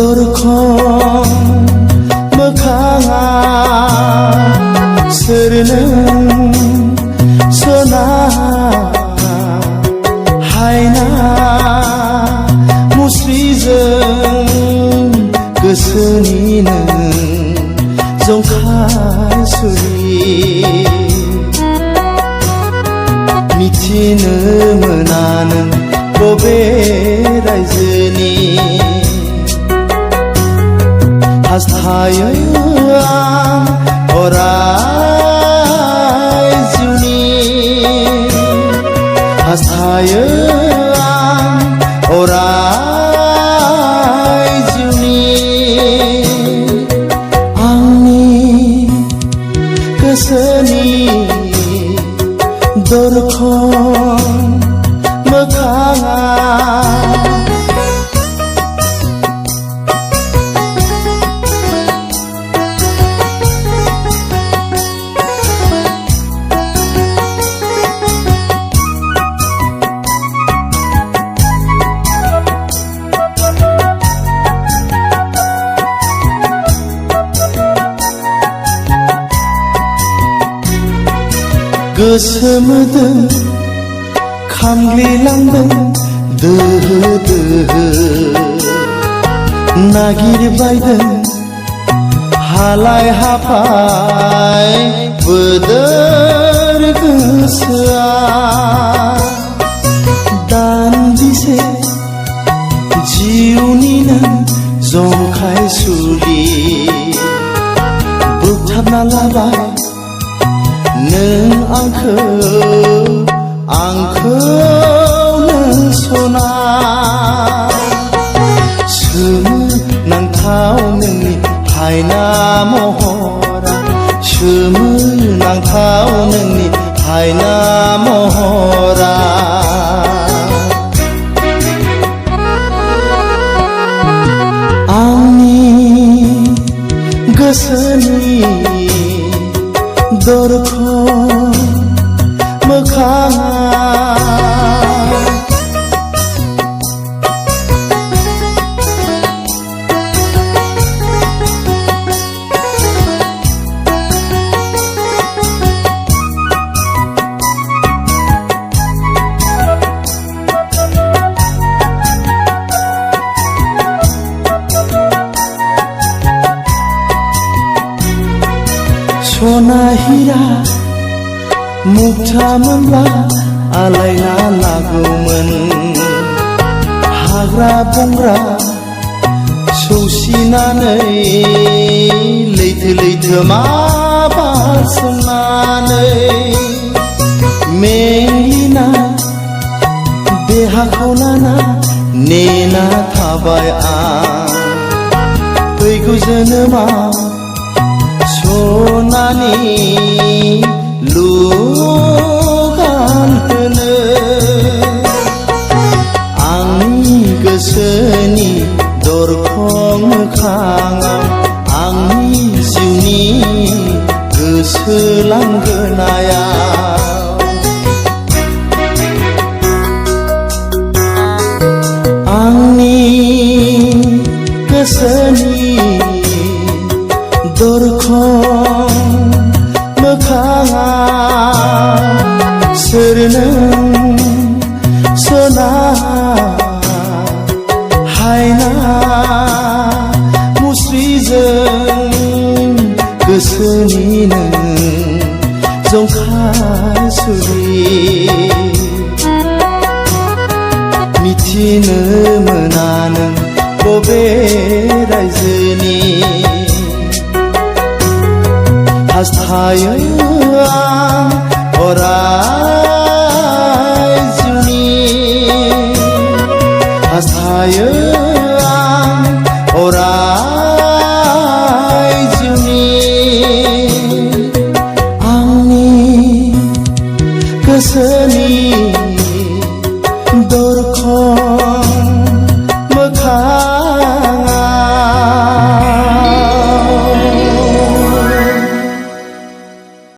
दरखं मोखाङा सोरनों सोना हायना मुस्रिजों गोसोनि नों जंखाय सुरि मिथिनो मोना नों बबे रायजोनि हास्थायो आं अराय जिउनि हास्थायो आं अराय जिउनि आंनि गोसोनि दरखं मोखाङा गोसो मोदोम खामग्लिलांदों दोहो दोहो नागिरबायदों हालाय हाफाय बोदोर गोसोआ दान्दिसे जिउनि नों जंखाय सुलि बोगथाबना लाबाय नों आंखौ नों सना सोमोनांथाव नोंनि हायना महरा सोमोनांथाव नोंनि हायना महरा आंनि गोसोनि दरखं मोखाङा सना हिरा मुक्ता मोनब्ला आलायना लागौमोन हाग्रा बंग्रा सौसिनानै लैथो लैथोमा बारसोमनानै मेंग्लिना देहाखौ लाना नेना थाबाय आं फैगौ जोनोमाव सनानि लुगान होनो आंनि गोसोनि दरखं मोखाङाव आंनि जिउनि गोसो लांगोनायाव आंनि गोसोनि दरखं मोखाङा सोरनों सोना हायना मुस्रिजों गोसोनि नों जंखाय सुरि मिथिनो मोना नों बबे रायजोनि हास्थायो आं अराय जिउनि हास्थायो आं अराय जिउनि आंनि गोसोनि दरखं मोखां